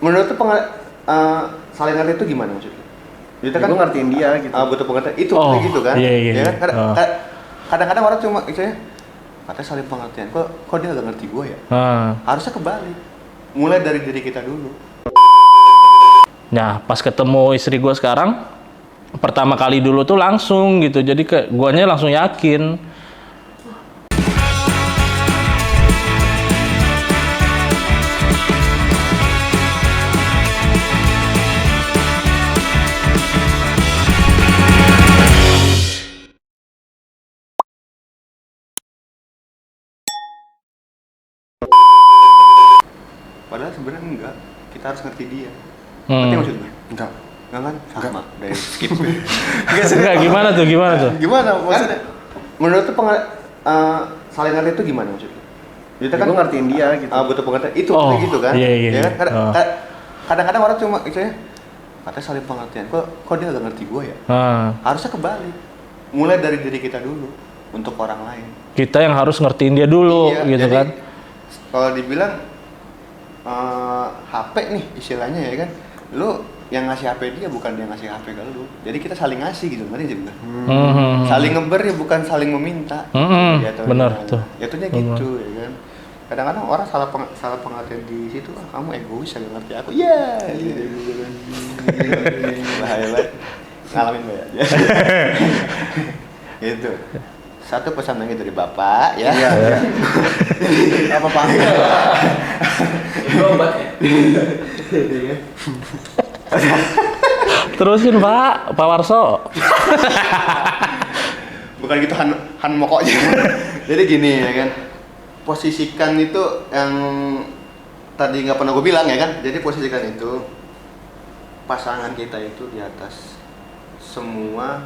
menurut tuh saling ngerti itu gimana maksudnya? Kita kan ngertiin dia gitu. Butuh pengertian itu kayak gitu kan? Iya. Ya kan? Kadang-kadang orang cuma katanya saling pengertian. Kok dia gak ngerti gue ya? Harusnya kebalik. Mulai dari diri kita dulu. Nah, pas ketemu istri gue sekarang, pertama kali dulu tuh langsung gitu. Jadi guanya langsung yakin. Padahal sebenarnya enggak. Kita harus ngerti dia. Ngerti maksud gue? Enggak kan? Sama. Dari skip. Enggak, gimana tuh? Gimana maksudnya? Menurut tuh saling ngerti itu gimana maksudnya? Kita kan ngertiin dia gitu. Butuh pengertian itu kayak gitu kan? Iya. Ya kan? Kadang-kadang orang cuma katanya saling pengertian. Kok dia gak ngerti gue ya? Harusnya kebalik. Mulai dari diri kita dulu untuk orang lain. Kita yang harus ngertiin dia dulu gitu jadi, kan? Kalau dibilang HP nih istilahnya ya kan, lu yang ngasih HP dia bukan dia ngasih HP ke lu, jadi kita saling ngasih gitu, ngerti juga? Saling ngeber ya bukan saling meminta. Benar tuh. Jatuhnya gitu ya kan. Kadang-kadang orang salah pengertian di situ, kamu egois gak ngerti aku, gitu kan. Bahaya banget, ngalamin banget. Gitu. Satu pesan lagi dari Bapak ya. Iya. Apa Pak? Obat ya? Terusin Pak Warso. Bukan gitu Han Mokoknya. Jadi gini ya kan. Posisikan itu yang tadi nggak pernah gue bilang ya kan. Jadi posisikan itu pasangan kita itu di atas semua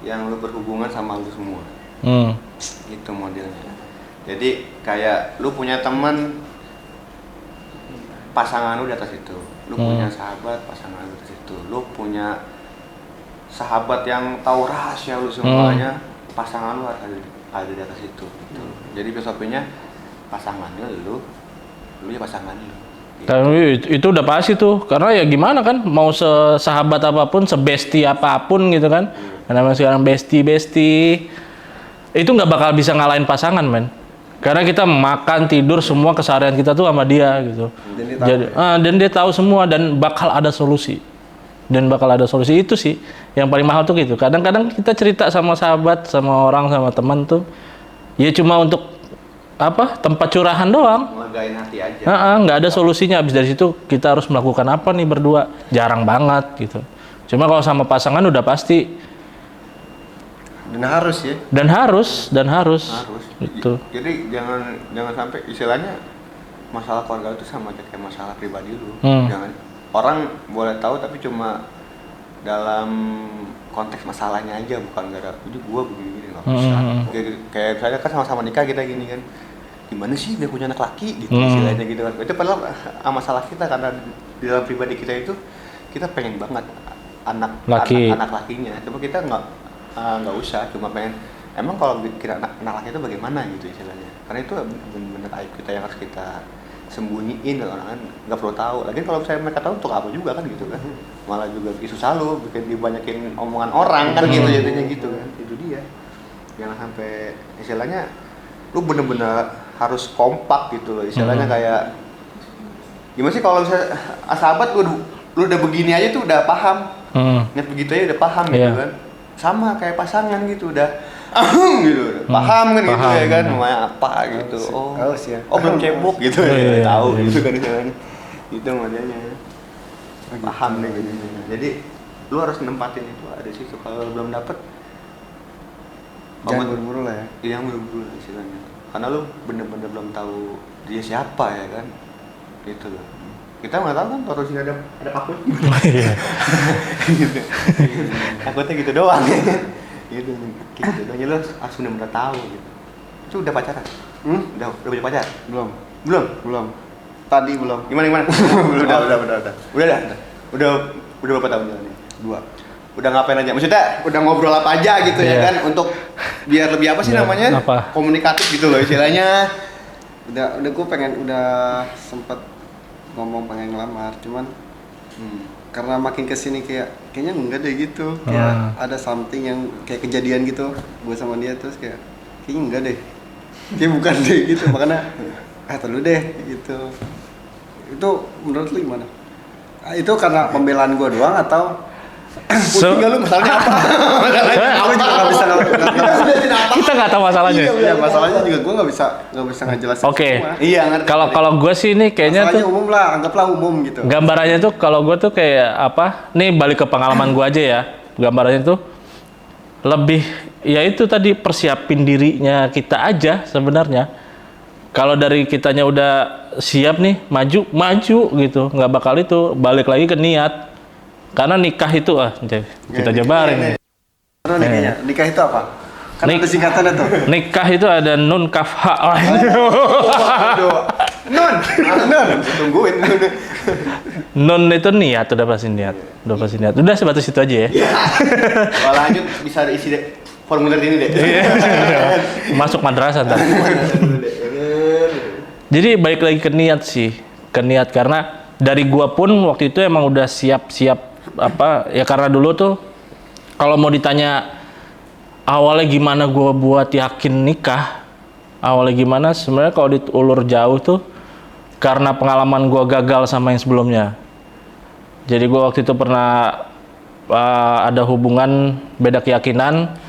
yang lu berhubungan sama lu semua. Itu modelnya. Jadi kayak lu punya teman, pasangan lu di atas itu. Lu punya sahabat, pasangan lu di atas itu. Lu punya sahabat yang tahu rahasia lu semuanya, pasangan lu ada di atas itu. Gitu. Jadi filosofinya pasangannya lu ya pasangan lu. Gitu. Tapi itu udah pasti tuh, karena ya gimana kan, mau sesahabat apapun, sebesti apapun gitu kan. Karena sekarang besti itu nggak bakal bisa ngalahin pasangan, men. Karena kita makan, tidur, semua keseharian kita tuh sama dia gitu. Dan dia tahu semua dan bakal ada solusi. Itu sih yang paling mahal tuh gitu. Kadang-kadang kita cerita sama sahabat, sama orang, sama teman tuh ya cuma untuk tempat curahan doang. Ngegain hati aja. Nggak ada solusinya. Habis dari situ kita harus melakukan apa nih berdua? Jarang banget gitu. Cuma kalau sama pasangan udah pasti. Dan harus. Itu. Jadi jangan sampai istilahnya masalah keluarga itu sama kayak masalah pribadi lu. Jangan orang boleh tahu tapi cuma dalam konteks masalahnya aja, bukan gara jadi gua begini nggak bisa. Kayak saya kan sama-sama nikah kita gini kan. Gimana sih dia punya anak laki gitu istilahnya gitu kan. Itu padahal masalah kita karena di dalam pribadi kita itu kita pengen banget anak lakinya. Cuma kita nggak usah, cuma pengen emang kalau kira anak laki itu bagaimana gitu istilahnya, karena itu benar-benar aib kita yang harus kita sembunyiin dan orang kan nggak perlu tahu. Lagi kalau misalnya mereka tahu untuk apa juga kan gitu kan, malah juga isu selalu bikin dibanyakin omongan orang kan gitu jadinya gitu kan. Itu dia, jangan sampai istilahnya lu bener-bener harus kompak gitu loh istilahnya. Kayak gimana sih kalau misalnya sahabat lu udah begini aja tuh udah paham, net begitu aja udah paham gitu kan. Sama kayak pasangan gitu udah gitu paham kan gitu ya kan, namanya apa gitu. Belum cebok gitu ya, tahu gitu kan istilahnya. Itu modelnya paham deh gitu. Jadi lu harus nempatin itu ada di situ. Kalau belum dapet jangan buru-buru lah ya. Iya, buru-buru lah istilahnya. Karena lu bener-bener belum tahu dia siapa ya kan. Gitu loh. Kita nggak tahu kan kalau sini ada pakut. Gitu. Takutnya gitu doang. Gitu doang. Lu harus bener-bener tahu gitu. Itu udah pacaran? Udah punya pacar? Belum. Tadi belum. Gimana? Udah berapa tahun jalannya? 2. Udah ngapain aja? Maksudnya udah ngobrol apa aja gitu ya kan, untuk biar lebih apa sih namanya? Apa? Komunikatif gitu loh istilahnya. Udah gue pengen sempet ngomong pengen ngelamar, cuman karena makin kesini kayaknya enggak deh gitu, kayak ada something yang kayak kejadian gitu gue sama dia, terus kayaknya enggak deh, kayak bukan deh gitu, makanya terlalu deh gitu. Itu menurut lu gimana? Itu karena pembelaan gue doang atau pusing nggak lu masalahnya apa? Aku juga nggak bisa kita nggak tahu masalahnya. Iya, masalahnya juga gue nggak bisa ngejelasin. Oke. Iya, ngerti. Kalau gue sih ini kayaknya masalahnya tuh umum lah, anggaplah umum gitu. gambarannya tuh kalau gue tuh kayak apa? Nih balik ke pengalaman gue aja ya. Gambarannya tuh lebih ya itu tadi persiapin dirinya kita aja sebenarnya. Kalau dari kitanya udah siap nih maju gitu, nggak bakal itu, balik lagi ke niat. Karena nikah itu kita jabarin. Terus nikahnya, nikah itu apa? Kan ada singkatannya tuh. Nikah itu ada nun kaf ha. Nun, tungguin. Nun itu niat, udah pasti niat. Udah sebatas itu aja ya. Kalau lanjut bisa isi formulir ini deh. Masuk madrasah ntar. Jadi balik lagi ke niat sih, karena dari gua pun waktu itu emang udah siap apa ya, karena dulu tuh kalau mau ditanya awalnya gimana gua buat yakin nikah, awalnya gimana sebenarnya kalau diulur jauh tuh karena pengalaman gua gagal sama yang sebelumnya. Jadi gua waktu itu pernah ada hubungan beda keyakinan.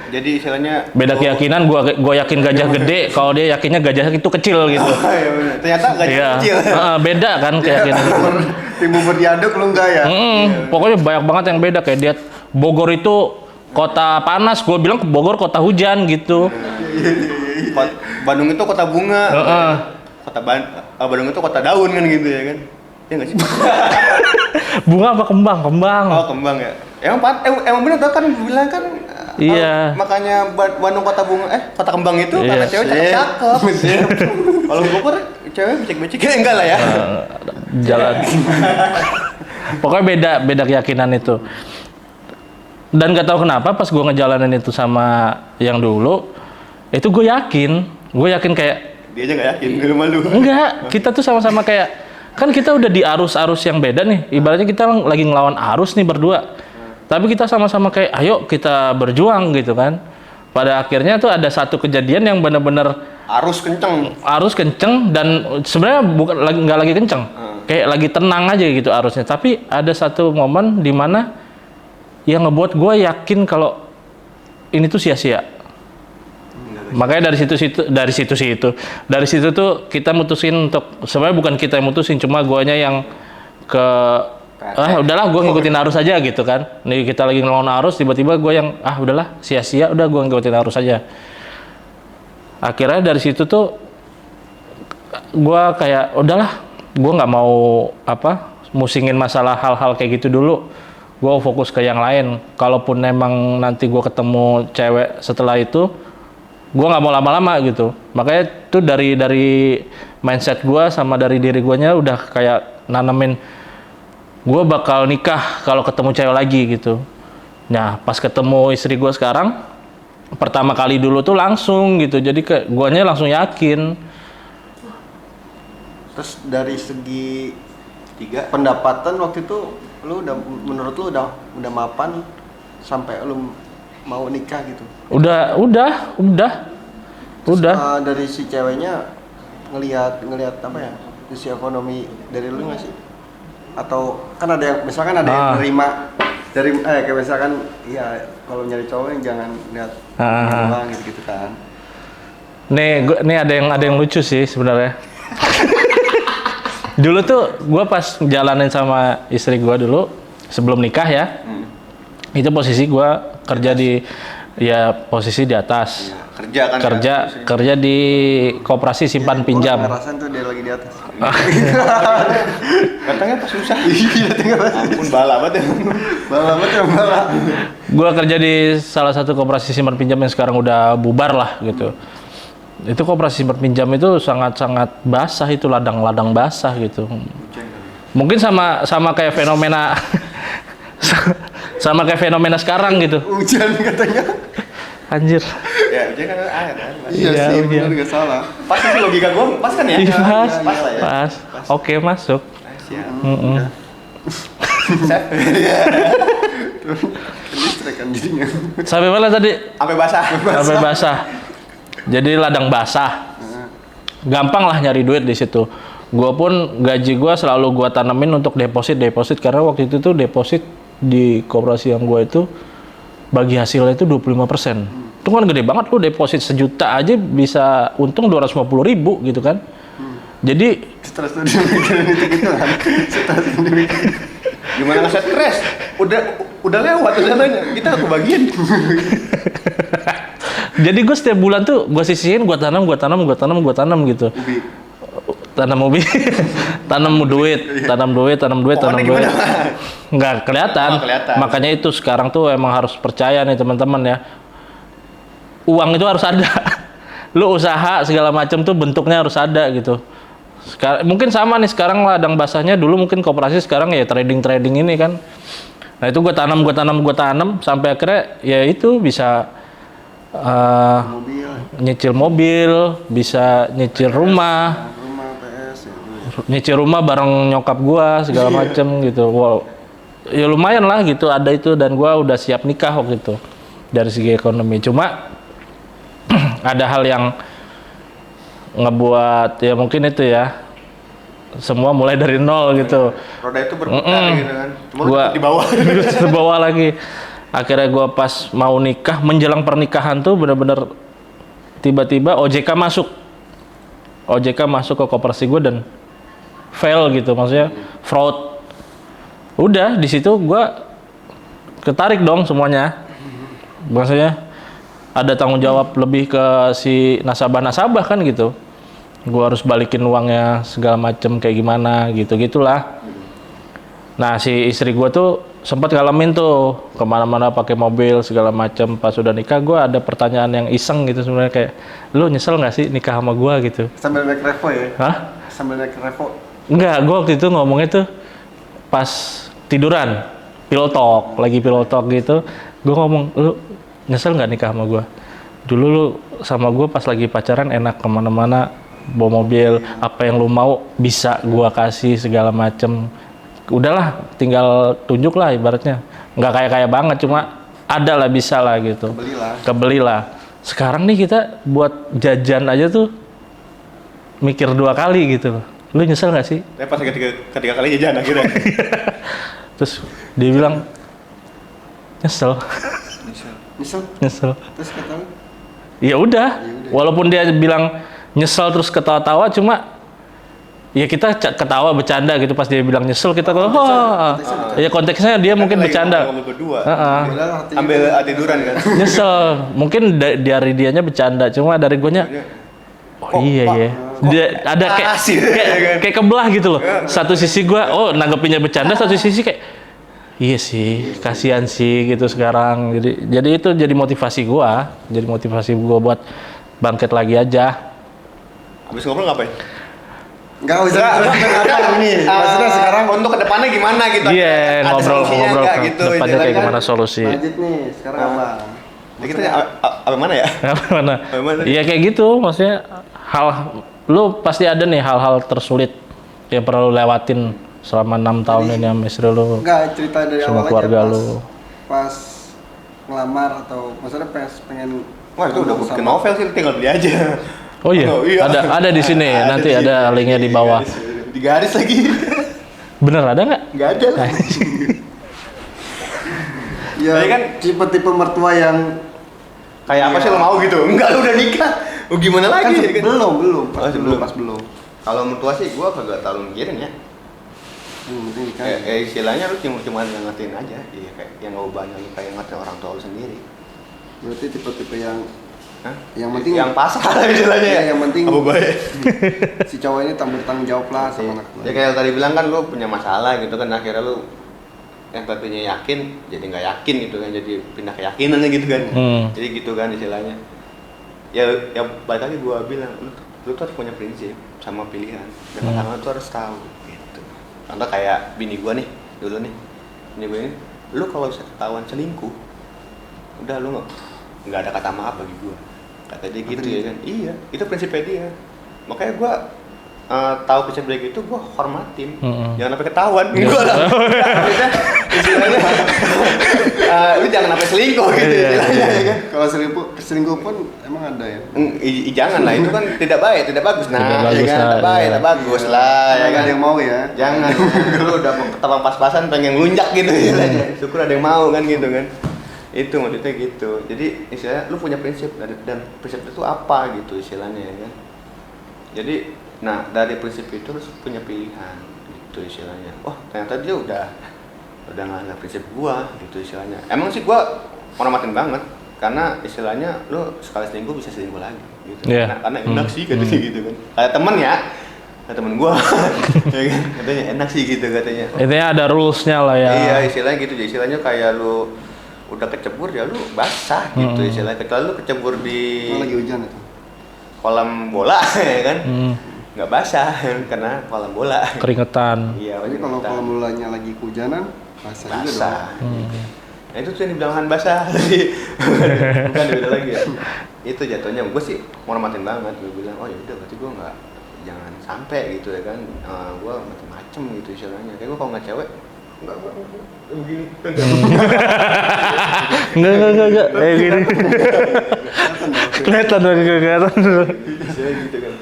Jadi istilahnya beda keyakinan, gua yakin gajah gede, kalau dia yakinnya gajah itu kecil gitu. Iya benar. Ternyata gajah kecil. Beda kan keyakinan. Tim bubur diaduk lu enggak ya? Pokoknya banyak banget yang beda, kayak dia Bogor itu kota panas, gue bilang Bogor kota hujan gitu. Bandung itu kota bunga. Bandung itu kota daun kan gitu ya kan? Iya nggak sih? Bunga apa kembang? Oh kembang ya. Emang bener kan bilang kan. Iya. Makanya Bandung kota bunga, kota kembang itu karena cewek cakep. Kalau Bogor cewek becek-becek enggak lah ya. Jalan. Pokoknya beda keyakinan itu. Dan gak tahu kenapa pas gue ngejalanin itu sama yang dulu, itu gue yakin kayak dia aja nggak yakin, gue malu. Enggak, kita tuh sama-sama kayak kan kita udah di arus-arus yang beda nih. Ibaratnya kita lagi ngelawan arus nih berdua. Tapi kita sama-sama kayak ayo kita berjuang gitu kan. Pada akhirnya tuh ada satu kejadian yang benar-benar arus kenceng dan sebenarnya bukan nggak lagi kenceng. Kayak lagi tenang aja gitu arusnya. Tapi ada satu momen di mana yang ngebuat gue yakin kalau ini tuh sia-sia. Makanya dari situ tuh kita mutusin untuk sebenarnya bukan kita yang mutusin, cuma guanya yang udahlah gue ngikutin arus aja gitu kan. Nih kita lagi ngelawan arus, tiba-tiba gue yang udahlah sia-sia, udah gue ngikutin arus aja. Akhirnya dari situ tuh gue kayak udahlah, gue nggak mau musingin masalah hal-hal kayak gitu dulu. Gue fokus ke yang lain. Kalaupun emang nanti gue ketemu cewek setelah itu, gue nggak mau lama-lama gitu. Makanya tuh dari mindset gue sama dari diri guanya udah kayak nanemin gue bakal nikah kalau ketemu cewek lagi gitu. Nah pas ketemu istri gue sekarang, pertama kali dulu tuh langsung gitu. Jadi guanya langsung yakin. Terus dari segi pendapatan waktu itu menurut lu udah mapan sampai lu mau nikah gitu? Udah. Dari si ceweknya ngelihat apa ya? Sisi ekonomi dari lu nggak sih? Atau kan ada yang misalkan ada yang nerima dari kayak misalkan iya kalau nyari cowok yang jangan lihat uang gitu kan. Nih ada yang lucu sih sebenarnya. Dulu tuh gue pas jalanin sama istri gue dulu sebelum nikah ya, itu posisi gue posisi di atas. Kerja di koperasi simpan pinjam. Ngerasain tuh dia lagi di atas. Datangnya pas susah. Datangnya pas. Ampun bala banget ya. Gue kerja di salah satu koperasi simpan pinjam yang sekarang udah bubar lah gitu. Itu koperasi simpan pinjam itu sangat-sangat basah, itu ladang-ladang basah gitu. Mungkin sama kayak fenomena sama kayak fenomena sekarang gitu. Hujan katanya. Anjir. Ya, dia kan air kan. Iya Iya, sih, iya. bener nggak salah. Pas sih logika gue, pas kan ya? Iya, pas. Pas lah ya. Pas. Oke, masuk. Siap. Mm-mm. Listrik kan jadinya. Sampai mana tadi? Sampai basah. Sampai basah. Jadi ladang basah. Gampang lah nyari duit di situ. Gua pun gaji gua selalu gua tanemin untuk deposit karena waktu itu tuh deposit di koperasi yang gua itu bagi hasilnya itu 25%. Itu kan gede banget, lu deposit 1 juta aja bisa untung 250.000 gitu kan. Jadi Stres tuh dia mikirin itu gitu kan. Stres tuh dia mikirin. Gimana nggak stres? Udah lewat, udah nanya. Kita aku bagian. jadi gue setiap bulan tuh gue sisihin, gue tanam gitu. Ubi. Tanam ubi, tanam duit. Pokoknya gimana? Nggak kelihatan. Oh, kelihatan. Makanya itu sekarang tuh emang harus percaya nih teman-teman ya. Uang itu harus ada. Lu usaha segala macam tuh bentuknya harus ada gitu. Sekarang mungkin sama nih sekarang ladang basahnya, dulu mungkin koperasi, sekarang ya trading ini kan. Nah itu gue tanam sampai akhirnya ya itu bisa Mobil. nyicil mobil, bisa nyicil rumah PS ya. nyicil rumah bareng nyokap gua segala macem gitu. Wow, ya lumayan lah gitu ada itu, dan gua udah siap nikah waktu itu dari segi ekonomi. Cuma ada hal yang ngebuat ya mungkin itu ya, semua mulai dari nol gitu. Roda itu berputar gitu kan. Cuma Gua di bawah. di bawah lagi. Akhirnya gua pas mau nikah, menjelang pernikahan tuh bener-bener tiba-tiba OJK masuk ke koperasi gue dan fail gitu, maksudnya fraud. Udah di situ gue ketarik dong semuanya, maksudnya ada tanggung jawab lebih ke si nasabah kan gitu. Gue harus balikin uangnya segala macem kayak gimana gitu-gitulah. Nah si istri gue tuh sempat ngalamin tuh kemana-mana pakai mobil segala macem. Pas udah nikah gue ada pertanyaan yang iseng gitu sebenarnya, kayak lu nyesel nggak sih nikah sama gue gitu? Sambil naik Revo ya? Hah? Sambil naik Revo. Enggak, gue waktu itu ngomongnya tuh pas tiduran, pillow talk gitu. Gue ngomong, lu nyesel nggak nikah sama gue? Dulu lu sama gue pas lagi pacaran enak kemana-mana, bawa mobil, apa yang lu mau bisa gue kasih segala macem. Udahlah, tinggal tunjuk lah ibaratnya. Nggak kaya banget, cuma ada lah, bisa lah gitu. Kebelilah. Sekarang nih kita buat jajan aja tuh mikir 2 kali gitu. Lu nyesel nggak sih? Ya pas ketiga kali jajan akhirnya. Terus dia bilang nyesel. Terus kata lu? Ya udah, walaupun dia bilang nyesel terus ketawa-tawa, cuma ya kita ketawa bercanda gitu. Pas dia bilang nyesel kita tuh, ya konteksnya dia mungkin bercanda. Ambil tiduran kan. Nyesel, mungkin dari dianya bercanda, cuma dari guanya oh iya ya. Dia ada kayak kebelah gitu loh. Satu sisi gua nanggepinnya bercanda, satu sisi kayak iya sih, kasihan sih gitu sekarang. Jadi itu jadi motivasi gua buat bangkit lagi aja. Habis ngobrol ngapain? Enggak usah ini. Maksudnya sekarang untuk kedepannya gimana gitu? Iya, ngobrol gitu, depannya kayak gimana solusi. lanjut nih, sekarang apa? Ya kita apa mana ya? Mana? Iya kayak gitu, maksudnya lu pasti ada nih hal-hal tersulit yang perlu lewatin selama 6 tahun ini sama istri lu. Enggak, cerita dari sama awal keluarga aja lu. pas ngelamar atau maksudnya pengen Wah itu udah bikin novel sih, tinggal beli aja. Oh iya, ada di sini. Nanti ada linknya di bawah. Di garis lagi. Bener ada nggak? Nggak ada lah. Ya Tapi kan tipe-tipe mertua yang kayak apa sih lo mau gitu? Enggak, lo udah nikah. Oh gimana kan lagi? belum Pas pas belum. Kalau mertua sih gua kagak terlalu mikirin ya. Penting nikah. Istilahnya lu cuma ngertiin aja. Iya kayak yang ngubahnya lu kayak ngertiin orang tua lu sendiri. Berarti tipe-tipe yang Hah? yang penting yang pasrah istilahnya ya. Yang penting Abu baik. si cowok ini bertanggung jawab lah sama anak Ya kayak tadi bilang kan lu punya masalah gitu kan, akhirnya lu yang tadinya yakin jadi nggak yakin gitu kan, jadi pindah keyakinannya gitu kan. Jadi gitu kan istilahnya. Ya balik lagi gua bilang lu tuh harus punya prinsip sama pilihan. Dan pasangan tuh harus tahu gitu. Contoh kayak bini gua nih, dulu nih. Bini gua ini, lu kalau bisa ketahuan selingkuh, udah lu nggak ada kata maaf bagi gua. kata dia gitu ya kan. Iya, itu prinsipnya dia. Makanya gua tahu prinsip dia gitu, gua hormatin. Jangan sampai ketahuan. Gua lah. Istilahnya lu jangan sampai selingkuh gitu istilahnya ya kan. Kalau selingkuh pun emang ada ya? Jangan lah, itu kan tidak baik, tidak bagus. Nah, tidak bagus ya kan, tidak baik, tidak bagus lah ya kan. Ada yang mau ya? Jangan, lu udah ketebang pas-pasan pengen ngelunjak gitu istilahnya. Syukur ada yang mau kan gitu kan. Itu maksudnya gitu. Jadi istilahnya lu punya prinsip dan prinsip itu apa gitu istilahnya ya kan. Jadi nah dari prinsip itu lu punya pilihan gitu istilahnya. Wah, ternyata dia udah nggak prinsip gua gitu istilahnya. Emang sih gua hormatin banget karena istilahnya lu sekali selingkuh bisa selingkuh lagi gitu. Karena enak sih katanya gitu kan. Kayak temen ya. Kayak temen gua. Ya kan? Katanya enak sih gitu katanya. Intinya ada rules-nya lah ya. Iya, istilahnya gitu. Jadi istilahnya kayak lu udah kecebur ya lu basah gitu istilahnya. Kecuali lu kecebur di lagi hujan itu. Kolam bola ya kan. Nggak basah karena kolam bola. Keringetan. Iya, tapi kalau kolam bolanya lagi kehujanan basah juga dong. Nah itu tuh yang dibilang basah tadi. Bukan beda lagi ya. Itu jatuhnya gue sih hormatin banget. Gue bilang oh ya udah berarti gue nggak jangan sampai gitu ya kan. Gue macem-macem gitu istilahnya. Kayak gue kalau nggak cewek enggak begini. Enggak. Gini. Kelihatan Gitu kan.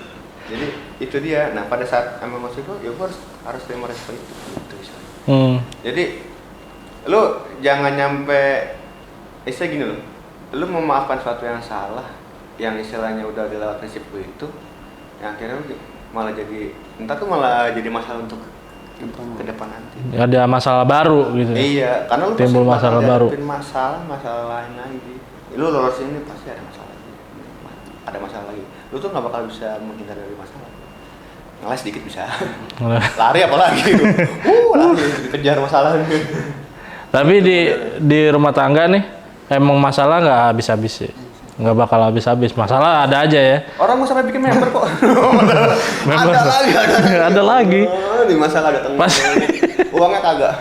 Jadi itu dia. Nah pada saat emang maksud gue ya gue harus terima resiko itu gitu istilahnya. Jadi lu jangan nyampe istilah gini loh, lu memaafkan sesuatu yang salah yang istilahnya udah dilewat prinsip lu itu yang akhirnya lu malah jadi entar tuh malah jadi masalah untuk ke depan nanti ada masalah baru gitu. Iya, karena lu timbul pasti masalah baru, masalah lain lagi. Lu lolos ini pasti ada masalah lagi, lu tuh nggak bakal bisa menghindar dari masalah. Ngeles sedikit bisa, lari apalagi lari dikejar masalah. Tapi di rumah tangga nih emang masalah nggak habis-habis sih, nggak bakal habis-habis. Masalah ada aja ya. Orang mau sampai bikin member kok. ada lagi. Oh, di masalah datang. Uangnya kagak.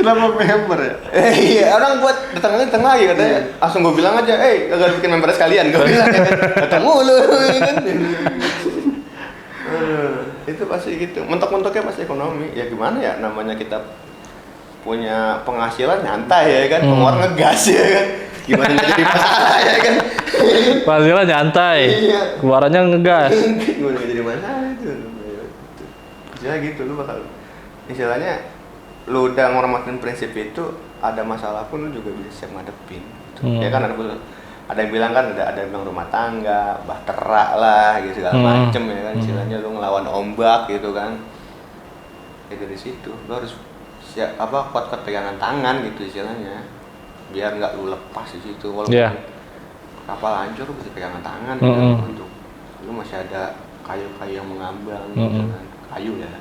Kenapa member ya? Iya, orang buat datang lagi katanya. Langsung gue bilang aja, kagak bikin member sekalian. Gue bilang datang mulu kan. Itu pasti gitu. Mentok-mentoknya pasti ekonomi. Ya gimana ya, namanya kita punya penghasilan nyantai ya kan, pengeluaran ngegas ya kan. Gimana nggak jadi masalah ya kan? Penghasilan nyantai, keluarannya ngegas. Gimana nggak jadi masalah itu? Istilahnya gitu, lu bakal istilahnya lu udah ngormatin prinsip itu, ada masalah pun lu juga bisa siap ngadepin. Ya kan ada yang bilang kan ada yang bilang rumah tangga, bahtera lah gitu segala macem ya kan, istilahnya lu ngelawan ombak gitu kan. Ya dari situ lu harus kuat-kuat pegangan tangan gitu istilahnya, biar nggak lu lepas di situ walaupun kapal hancur lu bisa pegangan tangan gitu untuk lu masih ada kayu-kayu yang mengambang gitu kan, kayu ya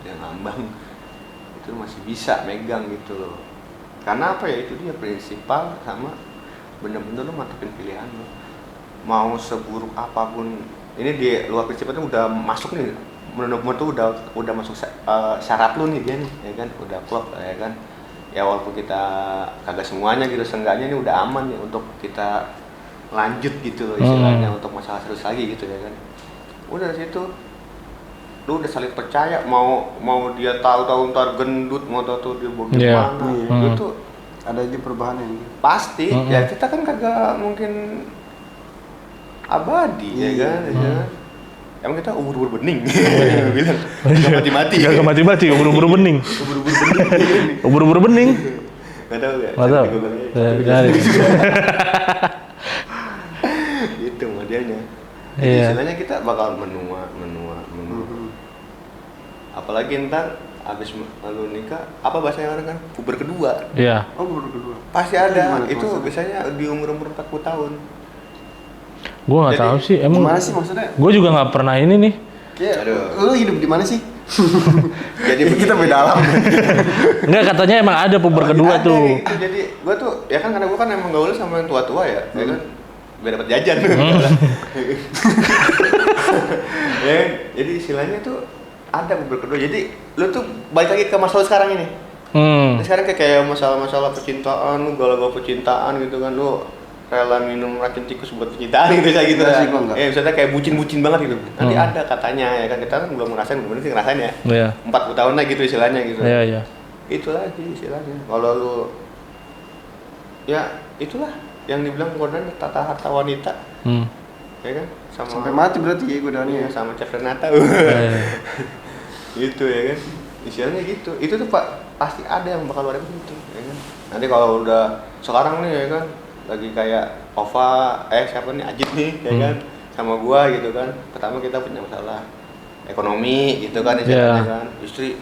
yang ngambang itu masih bisa megang gitu loh. Karena apa ya, itu dia prinsipal sama bener-bener lu mantepin pilihan lu. Mau seburuk apapun ini di luar prinsip itu udah masuk nih, menurut tuh udah masuk syarat lu nih dia nih ya kan, udah klop ya kan. Ya walaupun kita kagak semuanya gitu, seenggaknya ini udah aman nih untuk kita lanjut gitu loh istilahnya, untuk masalah serius lagi gitu ya kan. Udah dari situ lu udah saling percaya, mau dia tahu ntar gendut, mau tahu dia bagaimana itu ada aja perubahan yang pasti. Ya kita kan kagak mungkin abadi ya kan. Emang kita umur bening bilang gak mati-mati umur bening umur bening nggak tahu ya itu modelnya. Istilahnya kita bakal menua apalagi ntar abis lu nikah, apa bahasanya orang kan, puber kedua. Iya. Puber kedua pasti ada. Itu biasanya di umur 40 tahun. Gue nggak tahu sih, emang gimana sih maksudnya? Gue juga nggak pernah ini nih. Lu hidup di mana sih? Jadi kita beda alam. Enggak, katanya emang ada puber kedua tuh. Itu. Jadi gue tuh ya kan, karena gue kan emang gaulnya sama yang tua-tua ya kan, biar dapat jajan. Ya, jadi istilahnya tuh ada puber kedua. Jadi lu tuh balik lagi ke masalah sekarang ini. Sekarang kayak masalah-masalah percintaan, lu galau-galau percintaan gitu kan, lu rela minum racun tikus buat pencintaan gitu kayak gitu Enggak lah. sih, gua enggak. Misalnya kayak bucin-bucin banget gitu. Nanti ada katanya ya kan, kita kan belum ngerasain, belum sih ngerasain ya. Iya. 40 tahun lah gitu istilahnya gitu. Iya, iya. Itu lagi istilahnya. Kalau lu ya itulah yang dibilang godaan tata harta wanita. Ya kan? Sampai mati berarti ya godaannya. Iya, sama Chef Renata. Iya. Gitu ya kan. Istilahnya gitu. Itu tuh Pak pasti ada yang bakal ada gitu ya kan. Nanti kalau udah sekarang nih ya kan lagi kayak Ova, siapa nih Ajit nih ya kan sama gua gitu kan. Pertama kita punya masalah ekonomi gitu kan istilahnya kan. Istri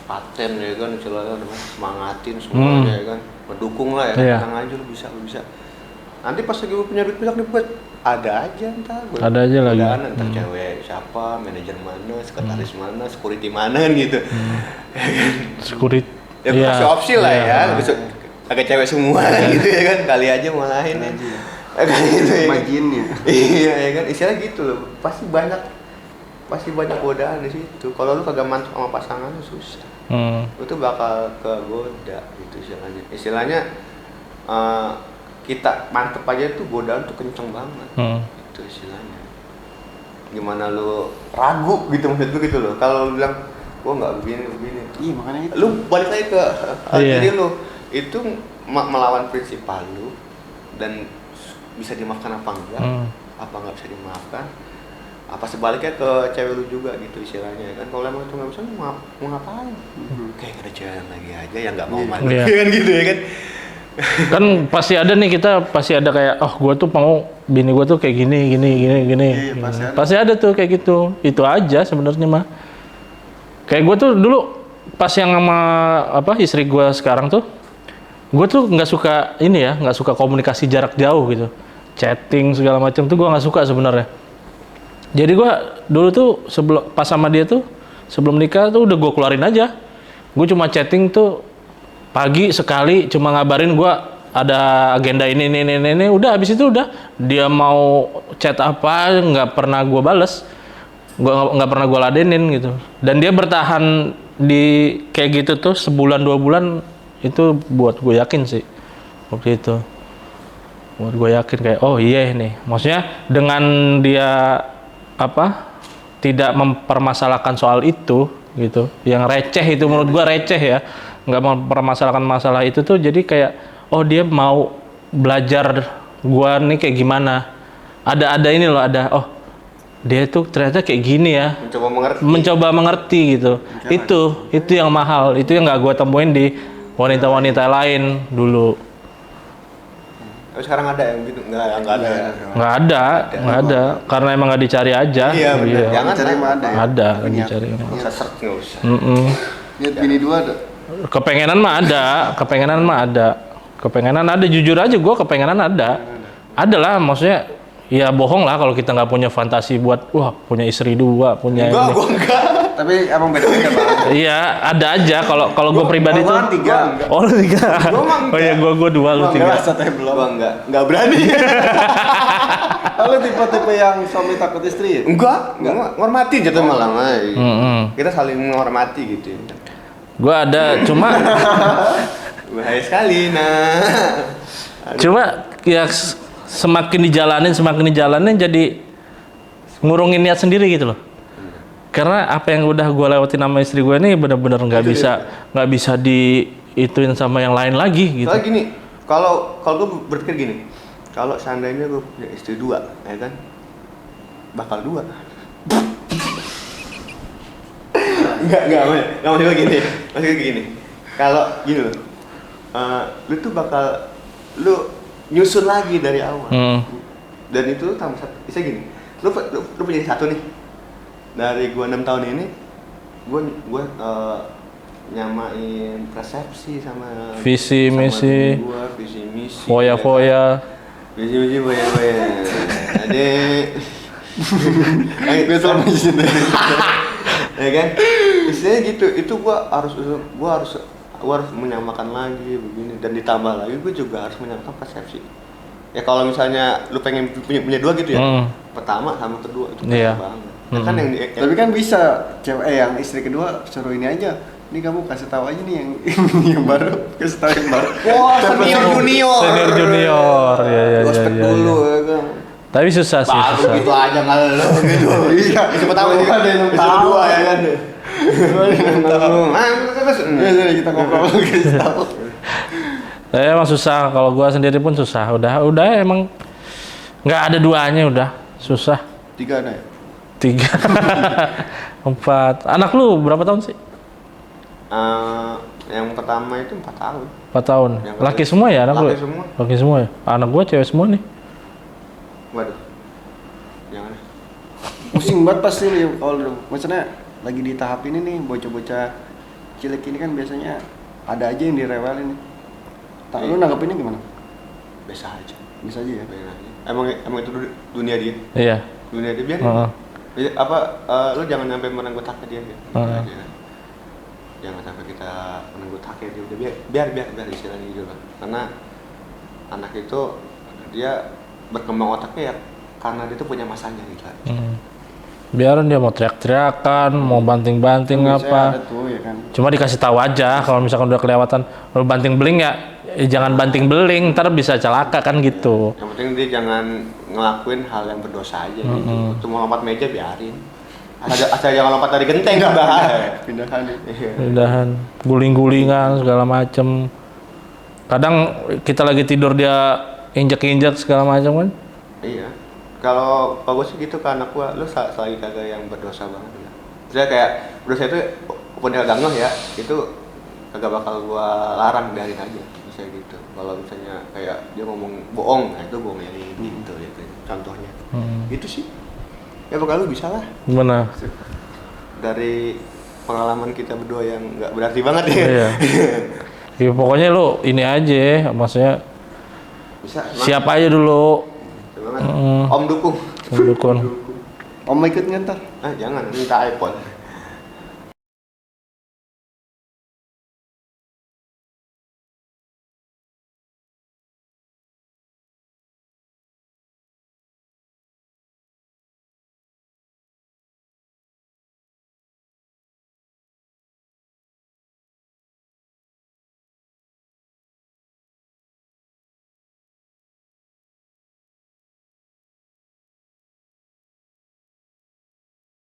paten ya kan istilahnya semangatin semuanya ya kan. Mendukung lah ya kan. Tenang aja lu bisa. Nanti pas lagi punya duit banyak nih buat ada aja ntar ada aja lagi ntar cewek siapa, manajer mana, sekretaris mana, security mana kan gitu. Security Ya kasih opsi lah ya, agak cewek semua gitu ya kan, kali aja malahin ya. Kayak gitu ya. Imagine-nya. Iya ya kan, istilah gitu loh. Pasti banyak godaan di situ. Kalau lu kagak mantap sama pasangan lu susah. Lu tuh bakal kegoda gitu istilahnya. Istilahnya kita mantep aja tuh godaan tuh kenceng banget. Itu istilahnya. Gimana lu ragu gitu maksud lu gitu loh. Kalau lu bilang gua nggak begini. Iya makanya itu. Lu balik lagi ke diri lu. Itu melawan prinsip lu dan bisa dimaafkan apa enggak? Apa nggak bisa dimaafkan? Apa sebaliknya ke cewek lu juga gitu istilahnya kan? Kalau emang itu nggak bisa, mau ngapain? Kayak ada cewek yang lagi aja yang nggak mau mandi kan gitu ya kan? Kan pasti ada nih, kita pasti ada kayak gue tuh mau bini gue tuh kayak gini. Iya, Pasti ada tuh kayak gitu. Itu aja sebenarnya mah. Kayak gue tuh dulu pas yang sama istri gue sekarang tuh, gue tuh nggak suka komunikasi jarak jauh gitu, chatting segala macam tuh gue nggak suka sebenarnya. Jadi gue dulu tuh pas sama dia tuh sebelum nikah tuh udah gue keluarin aja. Gue cuma chatting tuh pagi sekali, cuma ngabarin gue ada agenda ini, udah habis itu udah dia mau chat apa nggak pernah gue bales, gue nggak pernah gue ladenin gitu. Dan dia bertahan di kayak gitu tuh sebulan 2 bulan, itu buat gue yakin sih waktu itu. Buat gue yakin kayak iya nih, maksudnya dengan dia tidak mempermasalahkan soal itu gitu, yang receh itu menurut gue receh ya, nggak mempermasalahkan masalah itu tuh, jadi kayak dia mau belajar gue nih kayak gimana, ada ini loh, dia tuh ternyata kayak gini ya, mencoba mengerti gitu. Itu yang mahal, itu yang nggak gue temuin di wanita-wanita lain dulu. Tapi sekarang ada yang gitu? Nggak ada, karena emang nggak dicari aja. Iya benar. Jangan cari mah ada. Ada dicari. Nggak usah search, nggak usah. Lihat bini 2 ada. Kepengenan mah ada. Kepengenan ada, jujur aja gue kepengenan ada. Ada lah, maksudnya ya bohong lah kalau kita nggak punya fantasi buat punya istri 2, punya Gue enggak. Tapi emang beda-beda Bang. Iya, ada aja kalau gue pribadi tuh. 3. Oh, lu 3. Gua Iya, gue 2, lu 3. Gua enggak berani. Lalu tipe-tipe yang suami takut istri ya? Enggak, ngormati jatuh malah. Kita saling menghormati gitu. Gue ada, cuma bahaya sekali cuma ya semakin dijalanin jadi ngurungin niat sendiri gitu loh. Karena apa yang udah gue lewatin sama istri gue ini benar-benar nggak bisa diituin sama yang lain lagi gitu. Soalnya gini, kalau gue berpikir gini, kalau seandainya gue punya istri 2, ya kan, bakal 2. Enggak maksudnya gini. Kalau gini loh, lu tuh bakal nyusun lagi dari awal. Dan itu tambah satu, bisa gini, lu punya satu nih. Dari gua 6 tahun ini, gua nyamain persepsi sama visi misi, foya. Visi misi foya. Adek. Gue selama di sini. Ya kan? Istilahnya gitu. Itu gua harus menyamakan lagi begini, dan ditambah lagi gua juga harus menyamakan persepsi. Ya kalau misalnya lu pengen punya 2 gitu ya. Pertama sama kedua itu banget. Kan tapi kan bisa cewek yang istri kedua suruh ini aja, ini kamu kasih tahu aja nih yang yang baru, kasih tahu yang baru. Wah, senior junior. Senior junior, ya. Ospek dulu ya kan. Tapi susah sih, Baru susah. gitu aja nggak lo gitu. Iya, Siapa tahu nggak ada yang tahu dua ya kan. Terus. Ya, kita ngobrol kasih tahu. Tapi emang susah, kalau gua sendiri pun susah. Udah emang nggak ada duanya udah, susah. 3 ada ya? 3, 4. Anak lu berapa tahun sih? Yang pertama itu 4 tahun. 4 tahun. Yang Laki kedua- semua ya anak lu? Laki semua. Laki semua ya? Anak gua cewek semua nih. Waduh. Jangan. Pusing banget pasti nih kalau maksudnya lagi di tahap ini nih bocah-bocah cilik ini kan biasanya ada aja yang direwelin nih. Lu nanggepinnya gimana? Biasa aja. Bisa aja ya? Biarin aja. Emang itu dunia dia. Iya. Dunia dia biarin. Heeh. Lu jangan sampai menenggut haknya dia. Heeh. Aja. Jangan sampai kita menenggut haknya dia. Udah biar istilahnya gitu lah. Karena anak itu dia berkembang otaknya ya karena dia tuh punya masanya gitu lah. Biarin dia mau teriak-teriakan, mau banting-banting Biasanya apa. ada tuh ya kan. Cuma dikasih tahu aja kalau misalkan udah kelewatan lu banting beling ya, jangan banting beling, ntar bisa celaka kan gitu. Yang penting dia jangan ngelakuin hal yang berdosa aja gitu. Cuma lompat meja biarin. Asal jangan lompat dari genteng bahaya. Pindahan ya. Iya. Pindahan, guling-gulingan segala macem. Kadang kita lagi tidur dia injek-injek segala macam kan. Iya. Kalau gue sih gitu ke anak gua, lu selagi kagak yang berdosa banget ya. Misalnya kayak berdosa itu pun dia kagak ngeh ya, itu kagak bakal gua larang, biarin aja. Misalnya gitu. Kalau misalnya kayak dia ngomong bohong, nah itu gua ngomongin gitu contohnya. Gitu sih. Ya bakal lu bisa lah. Gimana? Dari pengalaman kita berdua yang nggak berarti banget ya. Iya. Ya, pokoknya lu ini aja, maksudnya Bisa. siap aja dulu. Om dukung. Mendukung. Om ikut nggak ntar? Jangan minta iPhone.